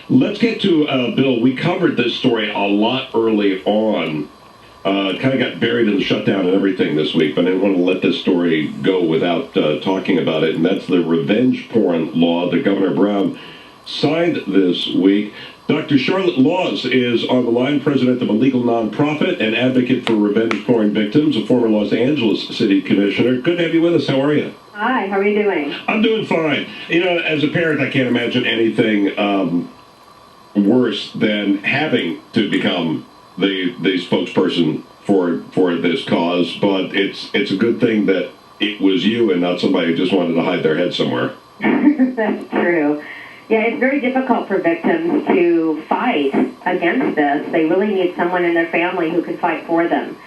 Let's get to Bill. We covered this story a lot early on. Kind of got buried in the shutdown and everything this week, but I didn't want to let this story go without talking about it, and that's the revenge porn law that Governor Brown signed this week. Dr. Charlotte Laws is on the line, president of a legal nonprofit and advocate for revenge porn victims, a former Los Angeles City Commissioner. Good to have you with us. How are you? Hi, how are you doing? I'm doing fine. You know, as a parent, I can't imagine anything worse than having to become the spokesperson for this cause, but it's a good thing that it was you and not somebody who just wanted to hide their head somewhere. That's true. Yeah, it's very difficult for victims to fight against this. They really need someone in their family who can fight for them,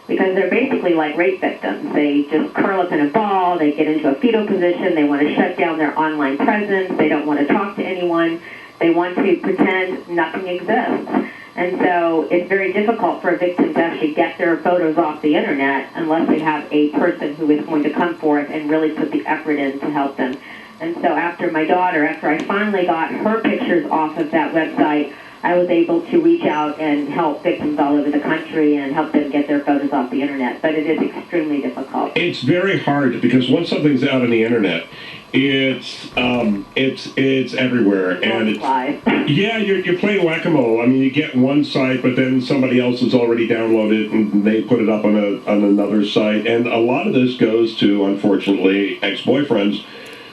because they're basically like rape victims. They just curl up in a ball, they get into a fetal position, they want to shut down their online presence, they don't want to talk to anyone, they want to pretend nothing exists. And so it's very difficult for a victim to actually get their photos off the internet unless they have a person who is going to come forth and really put the effort in to help them. And so after I finally got her pictures off of that website, I was able to reach out and help victims all over the country and help them get their photos off the internet. But it is extremely difficult. It's very hard because once something's out on the internet, it's everywhere, and you're playing whack-a-mole. I mean, you get one site, but then somebody else has already downloaded it and they put it up on another site, and a lot of this goes to, unfortunately, ex-boyfriends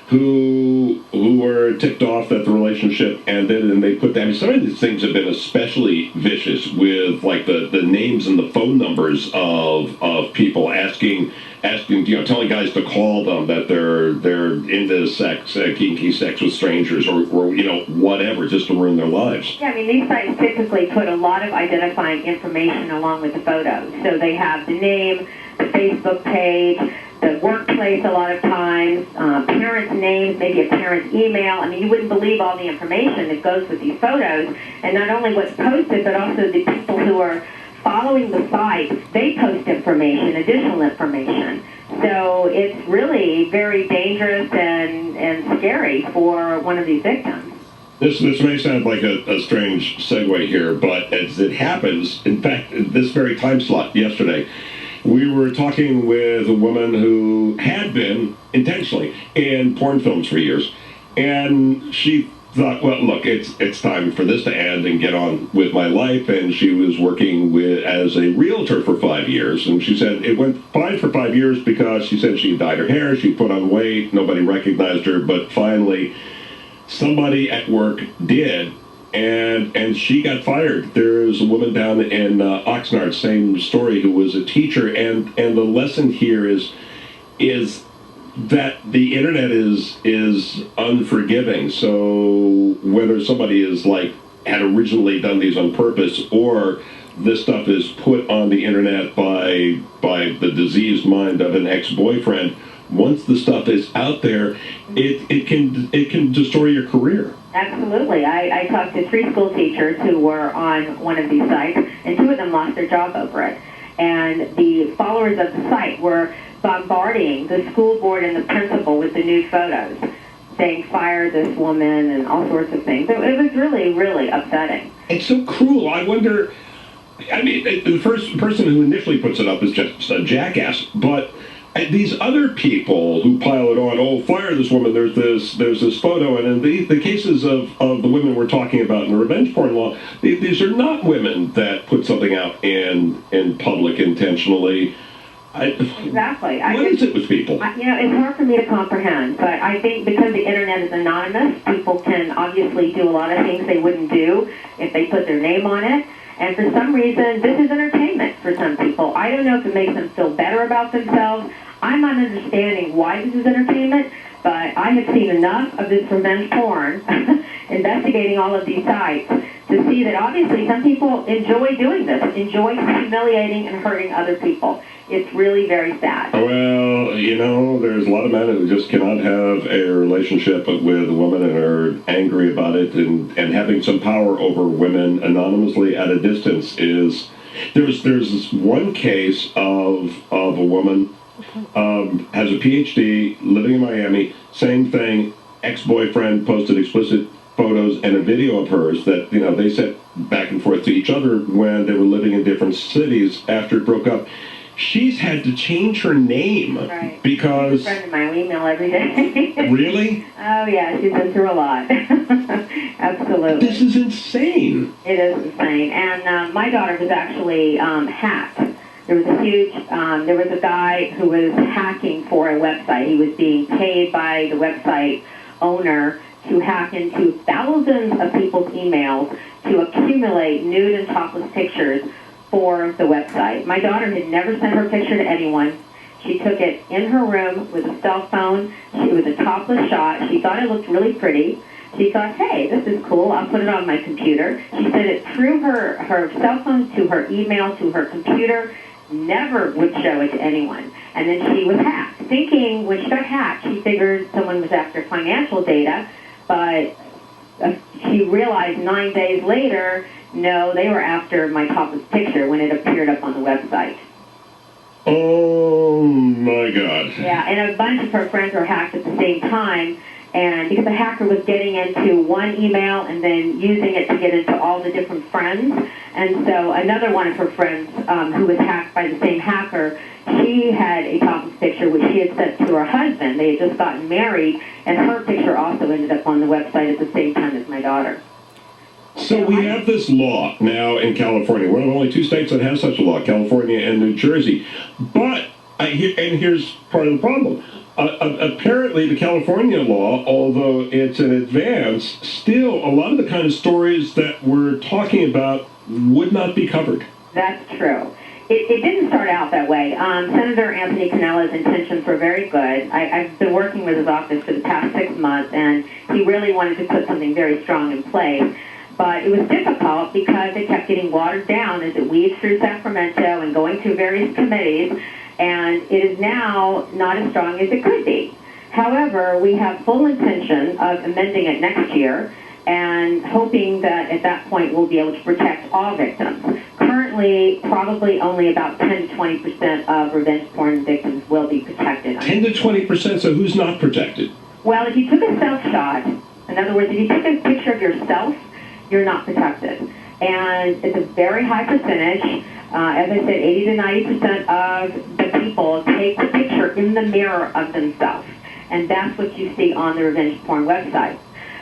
who were ticked off at the relationship ended, and they put that. I mean, some of these things have been especially vicious with like the names and the phone numbers of people asking, telling guys to call them that they're into sex, kinky sex with strangers, or whatever, just to ruin their lives. Yeah, I mean, these sites typically put a lot of identifying information along with the photos. So they have the name, the Facebook page, the workplace a lot of times, parents' names, maybe a parent's email. I mean, you wouldn't believe all the information that goes with these photos, and not only what's posted, but also the people who are following the site, they post information, additional information. So it's really very dangerous and scary for one of these victims. This may sound like a strange segue here, but as it happens, in fact, this very time slot yesterday, we were talking with a woman who had been intentionally in porn films for years, and she thought, well, look, it's time for this to end and get on with my life. And she was working as a realtor for 5 years, and she said it went fine for 5 years because she said she dyed her hair, she put on weight, nobody recognized her, but finally somebody at work did. And she got fired. There's a woman down in Oxnard, same story, who was a teacher, and the lesson here is that the internet is unforgiving. So whether somebody is had originally done these on purpose, or this stuff is put on the internet by the diseased mind of an ex-boyfriend, once the stuff is out there, it can destroy your career. Absolutely. I talked to 3 school teachers who were on one of these sites, and 2 of them lost their job over it. And the followers of the site were bombarding the school board and the principal with the nude photos, saying, fire this woman, and all sorts of things. So it was really, really upsetting. It's so cruel. I wonder, I mean, the first person who initially puts it up is just a jackass, but these other people who pile it on, oh, fire this woman, there's this photo, and in the cases of the women we're talking about in the revenge porn law, these are not women that put something out in public intentionally. Exactly. What is it with people? It's hard for me to comprehend, but I think because the internet is anonymous, people can obviously do a lot of things they wouldn't do if they put their name on it. And for some reason, this is entertainment for some people. I don't know if it makes them feel better about themselves. I'm not understanding why this is entertainment, but I have seen enough of this revenge porn, investigating all of these sites, to see that obviously some people enjoy doing this, enjoy humiliating and hurting other people. It's really very sad. Well, there's a lot of men who just cannot have a relationship with a woman and are angry about it, and having some power over women anonymously at a distance is... There's this one case of a woman has a PhD, living in Miami, same thing, ex-boyfriend posted explicit photos and a video of hers that, they sent back and forth to each other when they were living in different cities after it broke up. She's had to change her name because... She's a friend of mine. We email every day. Really? Oh, yeah. She's been through a lot. Absolutely. This is insane. It is insane. And my daughter was actually hacked. There was a guy who was hacking for a website. He was being paid by the website owner to hack into thousands of people's emails to accumulate nude and topless pictures for the website. My daughter had never sent her picture to anyone. She took it in her room with a cell phone. It was a topless shot. She thought it looked really pretty. She thought, hey, this is cool. I'll put it on my computer. She sent it through her cell phone to her email to her computer. Never would show it to anyone. And then she was hacked. Thinking when she got hacked, she figured someone was after financial data, but she realized 9 days later, no, they were after my topless picture when it appeared up on the website. Oh, my God. Yeah, and a bunch of her friends were hacked at the same time, and because the hacker was getting into one email and then using it to get into all the different friends, and so another one of her friends who was hacked by the same hacker, she had a topless picture which she had sent to her husband. They had just gotten married, and her picture also ended up on the website at the same time as my daughter. So we have this law now in California. One of only 2 states that has such a law, California and New Jersey. But, and here's part of the problem. Apparently the California law, although it's an advance, still a lot of the kind of stories that we're talking about would not be covered. That's true. It didn't start out that way. Senator Anthony Canella's intentions were very good. I've been working with his office for the past 6 months, and he really wanted to put something very strong in place. But it was difficult because it kept getting watered down as it weaved through Sacramento and going through various committees, and it is now not as strong as it could be. However, we have full intention of amending it next year and hoping that at that point we'll be able to protect all victims. Currently, probably only about 10 to 20% of revenge porn victims will be protected. 10 to 20%, so who's not protected? Well, if you took a self shot, in other words, if you took a picture of yourself, you're not protected. And it's a very high percentage. As I said, 80 to 90% of the people take the picture in the mirror of themselves. And that's what you see on the revenge porn website.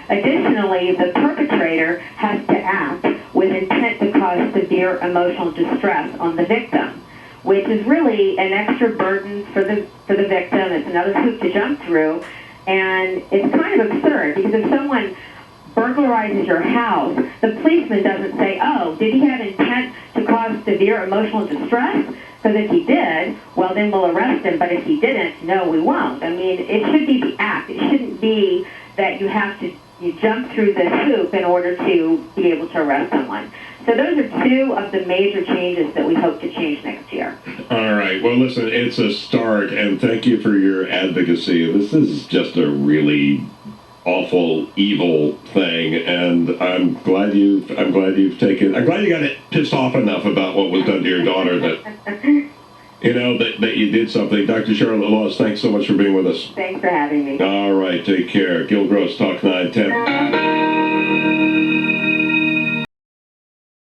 Additionally, the perpetrator has to act with intent to cause severe emotional distress on the victim, which is really an extra burden for the victim. It's another hoop to jump through. And it's kind of absurd because if someone burglarizes your house, the policeman doesn't say, oh, did he have intent to cause severe emotional distress? Because if he did, well, then we'll arrest him. But if he didn't, no, we won't. I mean, it should be the act. It shouldn't be that you jump through this hoop in order to be able to arrest someone. So those are 2 of the major changes that we hope to change next year. All right. Well, listen, it's a start, and thank you for your advocacy. This is just a really awful, evil thing, and I'm glad you got it pissed off enough about what was done to your daughter that that you did something. Dr. Charlotte Laws, thanks so much for being with us. Thanks for having me. All right, take care. Gil Gross, Talk 910.